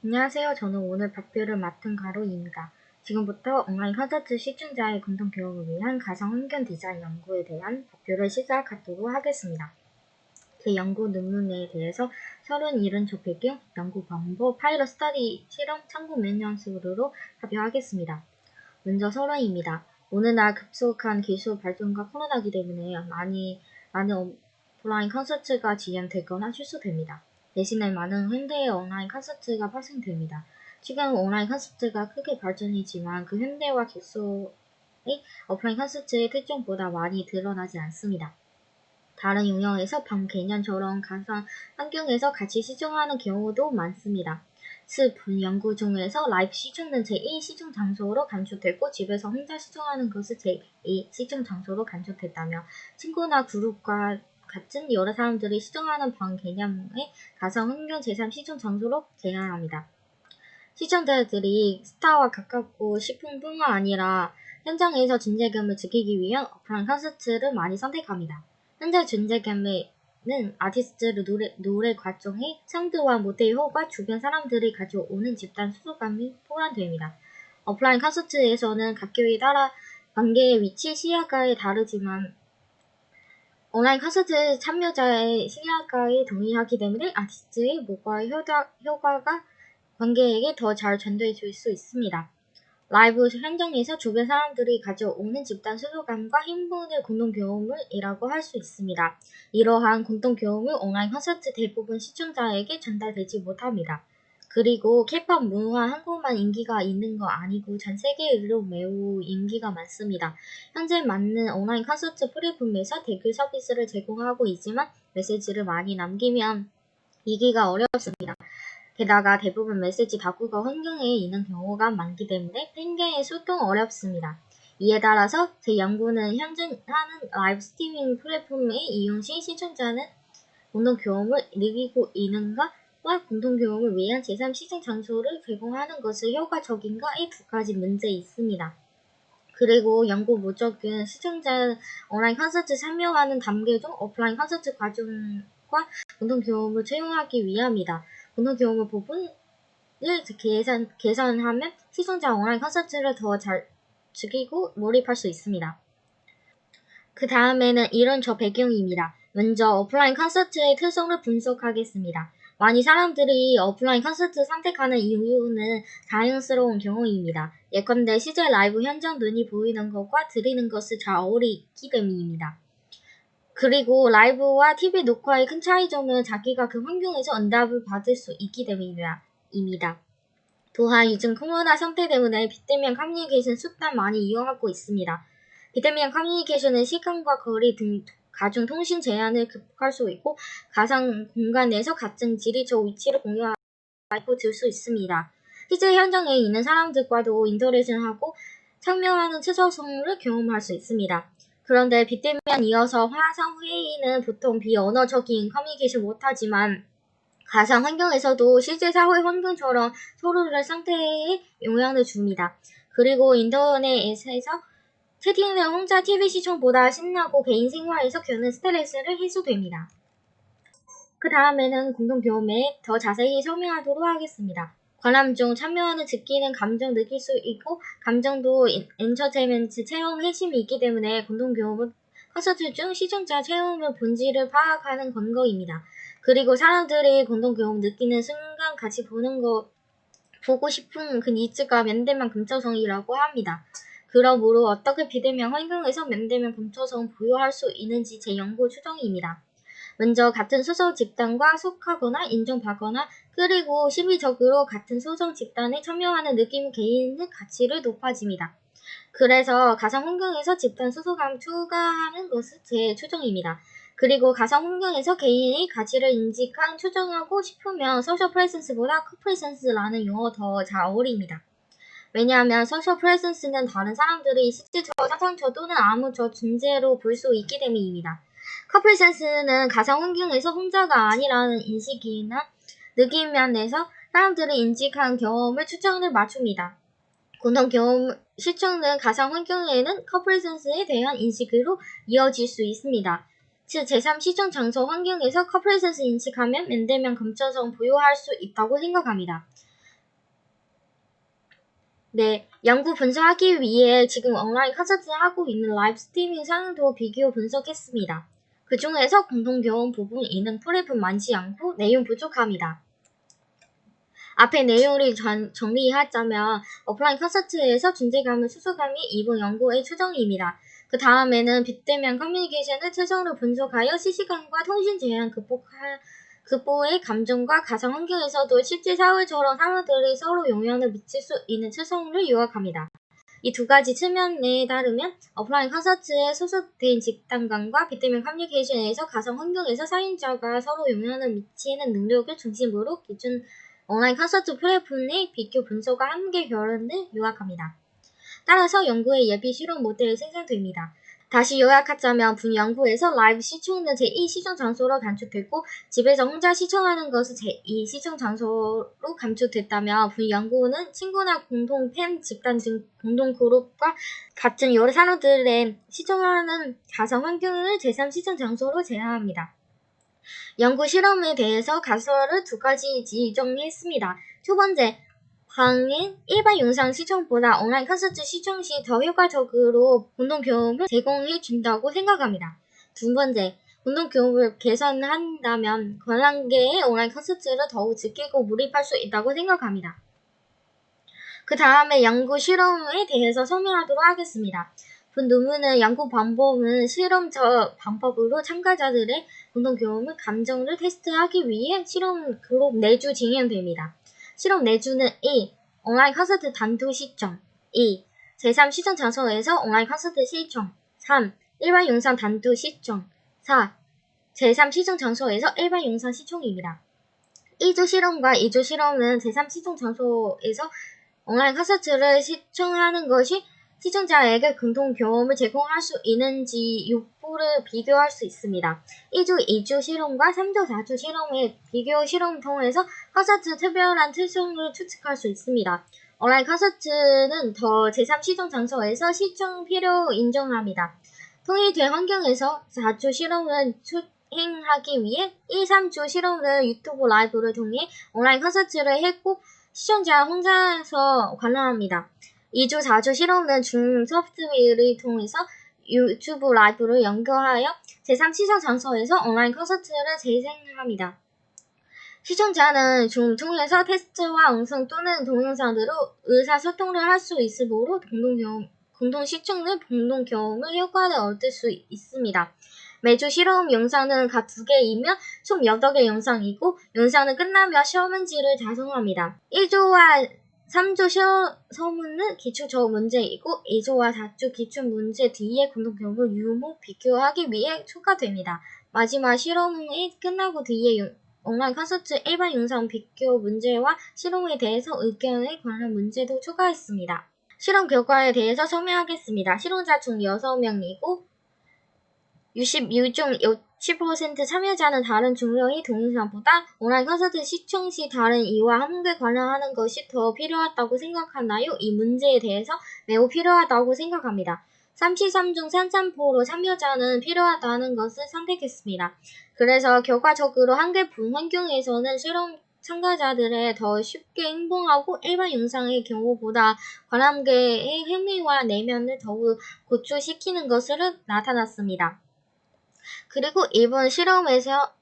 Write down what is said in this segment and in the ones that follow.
안녕하세요. 저는 오늘 발표를 맡은 가로이입니다. 지금부터 온라인 콘서트 시청자의 공동 교육을 위한 가상 환경 디자인 연구에 대한 발표를 시작하도록 하겠습니다. 제 연구 논문에 대해서 37조 배경, 연구 방법, 파일럿 스터디, 실험, 참고 맹연습으로 발표하겠습니다. 먼저 서론입니다. 오늘날 급속한 기술 발전과 코로나기 때문에 많은 오프라인 콘서트가 지연되거나 취소됩니다. 대신에 많은 현대의 온라인 콘서트가 발생됩니다. 지금 온라인 콘서트가 크게 발전이지만 그 현대화 기술이 오프라인 콘서트의 특징보다 많이 드러나지 않습니다. 다른 영역에서 방개념처럼 가상 환경에서 같이 시청하는 경우도 많습니다. 본 연구 중에서 라이브 시청은 제1 시청 장소로 간주됐고 집에서 혼자 시청하는 것은 제2 시청 장소로 간주됐다며 친구나 그룹과 같은 여러 사람들이 시청하는 방개념의 가상 환경 제3 시청 장소로 제한합니다. 시청자들이 스타와 가깝고 싶은 뿐만 아니라 현장에서 존재감을 지키기 위한 오프라인 콘서트를 많이 선택합니다. 현재 존재감에는 아티스트의 노래 과정의 사운드와 무대 효과, 주변 사람들이 가져오는 집단 소속감이 포함됩니다. 오프라인 콘서트에서는 각교에 따라 관객의 위치, 시야가 다르지만 온라인 콘서트 참여자의 시야가 동일하기 때문에 아티스트의 목과 효과가 관객에게 더 잘 전달될 수 있습니다. 라이브 현장에서 주변 사람들이 가져오는 집단 소속감과 행복의 공동 경험이라고 할 수 있습니다. 이러한 공동 경험은 온라인 콘서트 대부분 시청자에게 전달되지 못합니다. 그리고 K-pop 문화 한국만 인기가 있는 거 아니고 전 세계로 매우 인기가 많습니다. 현재 많은 온라인 콘서트 플랫폼에서 댓글 서비스를 제공하고 있지만 메시지를 많이 남기면 이기가 어렵습니다. 게다가 대부분 메시지 다국어 환경에 있는 경우가 많기 때문에 팬과의 소통 어렵습니다. 이에 따라서 제 연구는 현재 하는 라이브 스트리밍 플랫폼의 이용 시 시청자는 공동 경험을 느끼고 있는가와 공동 경험을 위한 제3 시청 장소를 제공하는 것이 효과적인가의 두 가지 문제 있습니다. 그리고 연구 목적은 시청자 온라인 콘서트 참여하는 단계 중 오프라인 콘서트 과정과 공동 경험을 채용하기 위함이다. 공동 경험을 부분을 개선하면 시청자 온라인 콘서트를 더 잘 즐기고 몰입할 수 있습니다. 그 다음에는 이런 배경입니다. 먼저 오프라인 콘서트의 특성을 분석하겠습니다. 많은 사람들이 오프라인 콘서트 선택하는 이유는 다양스러운 경우입니다. 예컨대 실제 라이브 현장 눈이 보이는 것과 들리는 것을 잘 어울리기 때문입니다. 그리고 라이브와 TV 녹화의 큰 차이점은 자기가 그 환경에서 응답을 받을 수 있기 때문입니다. 또한 요즘 코로나 상태 때문에 비대면 커뮤니케이션 수단 많이 이용하고 있습니다. 비대면 커뮤니케이션은 시간과 거리 등 가중 통신 제한을 극복할 수 있고 가상 공간에서 같은 지리적 위치를 공유하고 줄 수 있습니다. 실제 현장에 있는 사람들과도 인터랙션 하고 참여하는 최소성을 경험할 수 있습니다. 그런데 비대면 이어서 화상회의는 보통 비언어적인 커뮤니케이션 못하지만 가상 환경에서도 실제 사회 환경처럼 서로의 상태에 영향을 줍니다. 그리고 인터넷에서 채팅은 혼자 TV 시청보다 신나고 개인 생활에서 겪는 스트레스를 해소됩니다. 그 다음에는 공동 경험에 더 자세히 설명하도록 하겠습니다. 관람 중 참여하는 느끼는 감정 느낄 수 있고 감정도 엔터테인먼트 체험 핵심이 있기 때문에 공동 경험은 콘서트 중 시청자 체험의 본질을 파악하는 근거입니다. 그리고 사람들이 공동 경험 느끼는 순간 같이 보고 싶은 그 니즈가 면대면 근처성이라고 합니다. 그러므로 어떻게 비대면 환경에서 면대면 근처성 부여할 수 있는지 제 연구 추정입니다. 먼저 같은 소속 집단과 속하거나 인정받거나 그리고 심리적으로 같은 소속 집단에 참여하는 느낌 개인의 가치를 높아집니다. 그래서 가상 환경에서 집단 소속감 추가하는 것은 제 추정입니다. 그리고 가상 환경에서 개인의 가치를 인식한 추정하고 싶으면 소셜 프레센스보다 코프레센스라는 용어 더 잘 어울립니다. 왜냐하면 소셜 프레센스는 다른 사람들이 실제적 상상처 또는 아무처 존재로 볼 수 있기 때문입니다. 커플 센스는 가상 환경에서 혼자가 아니라는 인식이나 느낌 면에서 사람들이 인식한 경험을 추정을 맞춥니다. 공동 경험 실증은 가상 환경에는 커플 센스에 대한 인식으로 이어질 수 있습니다. 즉 제3 시청 장소 환경에서 커플 센스 인식하면 면대면 감정성 부여할 수 있다고 생각합니다. 네, 연구 분석하기 위해 지금 온라인 콘서트 하고 있는 라이브 스트리밍 상황도 비교 분석했습니다. 그 중에서 공동 교훈 부분 이능 프레임 많지 않고 내용 부족합니다. 앞에 내용을 정리하자면 오프라인 콘서트에서 존재감을 수수감이 이번 연구의 추정입니다. 그 다음에는 빗대면 커뮤니케이션을 최종으로 분석하여 실시간과 통신 제한 극복의 감정과 가상 환경에서도 실제 사회처럼 사람들이 서로 영향을 미칠 수 있는 특성을 요약합니다. 이 두 가지 측면에 따르면 오프라인 콘서트에 소속된 집단간과 빗대면 커뮤니케이션에서 가상 환경에서 사용자가 서로 영향을 미치는 능력을 중심으로 기준 온라인 콘서트 플랫폼의 비교 분석과 함께 결론을 요약합니다. 따라서 연구의 예비 실험 모델이 생성됩니다. 다시 요약하자면 분 연구에서 라이브 시청은 제1 시청 장소로 단축됐고 집에서 혼자 시청하는 것은 제2 시청 장소로 감축됐다면 분 연구는 친구나 공동 팬 집단 등 공동 그룹과 같은 여러 사람들의 시청하는 가상 환경을 제3 시청 장소로 제한합니다. 연구 실험에 대해서 가설을 두 가지 지정했습니다. 첫 번째, 방은 일반 영상 시청보다 온라인 콘서트 시청 시 더 효과적으로 공동 경험을 제공해 준다고 생각합니다. 두 번째, 공동 경험을 개선한다면 관람객의 온라인 콘서트를 더욱 즐기고 몰입할 수 있다고 생각합니다. 그 다음에 연구 실험에 대해서 설명하도록 하겠습니다. 본 논문의 연구 방법은 실험적 방법으로 참가자들의 공동 경험을 감정을 테스트하기 위해 실험 그룹 4주 진행됩니다. 실험 4주는 1. 온라인 콘서트 단독 시청 2. 제3 시청 장소에서 온라인 콘서트 시청 3. 일반 영상 단독 시청 4. 제3 시청 장소에서 일반 영상 시청입니다. 1주 실험과 2주 실험은 제3 시청 장소에서 온라인 콘서트를 시청하는 것이 시청자에게 공동 경험을 제공할 수 있는지 여부를 비교할 수 있습니다. 1주, 2주 실험과 3주, 4주 실험의 비교 실험을 통해서 콘서트 특별한 특성을 추측할 수 있습니다. 온라인 콘서트는 더 제3 시청 장소에서 시청 필요 인정합니다. 통일된 환경에서 4주 실험을 수행하기 위해 1, 3주 실험을 유튜브 라이브를 통해 온라인 콘서트를 했고 시청자 혼자서 관람합니다. 2주, 4주 실험은 중 소프트웨어를 통해서 유튜브 라이브를 연결하여 제3 시청 장소에서 온라인 콘서트를 재생합니다. 시청자는 줌 통해서 테스트와 음성 또는 동영상으로 의사소통을 할 수 있으므로 공동 시청을 공동 경험을 효과를 얻을 수 있습니다. 매주 실험 영상은 각 2개이며 총 8개 영상이고 영상은 끝나며 시험문지를 작성합니다. 1조와 3조 서문은 기출적 문제이고 2조와 4조 기출문제 뒤에 공동 경험을 유무 비교하기 위해 추가됩니다. 마지막 실험이 끝나고 뒤에 온라인 콘서트 일반 영상 비교 문제와 실험에 대해서 의견에 관한 문제도 추가했습니다. 실험 결과에 대해서 설명하겠습니다. 실험자 중 6명이고 66중 60% 참여자는 다른 종류의 동영상보다 온라인 콘서트 시청 시 다른 이와 함께 관람하는 것이 더 필요하다고 생각하나요? 이 문제에 대해서 매우 필요하다고 생각합니다. 33중 33% 참여자는 필요하다는 것을 선택했습니다. 그래서 결과적으로 한계 분환경에서는 실험 참가자들의 더 쉽게 행동하고 일반 영상의 경우보다 관람객의 흥미와 내면을 더욱 고조시키는 것으로 나타났습니다. 그리고 이번 실험에서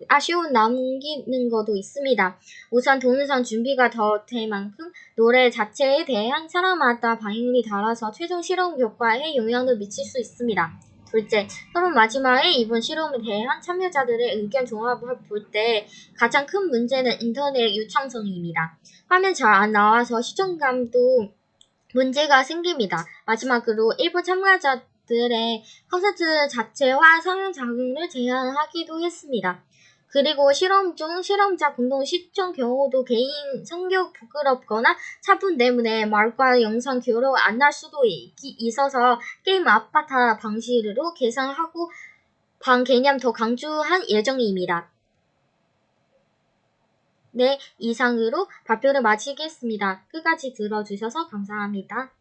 아쉬운 남기는 것도 있습니다. 우선 동영상 준비가 더 될 만큼 노래 자체에 대한 사람마다 반응이 달라서 최종 실험 결과에 영향을 미칠 수 있습니다. 둘째, 그럼 마지막에 이번 실험에 대한 참여자들의 의견 종합을 볼 때 가장 큰 문제는 인터넷 유창성입니다. 화면 잘 안 나와서 시청감도 문제가 생깁니다. 마지막으로 일부 참가자들의 콘서트 자체와 성형 자극을 제한하기도 했습니다. 그리고 실험 중 실험자 공동 시청 경우도 개인 성격 부끄럽거나 차분 때문에 말과 영상 교류 안 날 수도 있어서 게임 아바타 방식으로 개선하고 방 개념 더 강조한 예정입니다. 네, 이상으로 발표를 마치겠습니다. 끝까지 들어주셔서 감사합니다.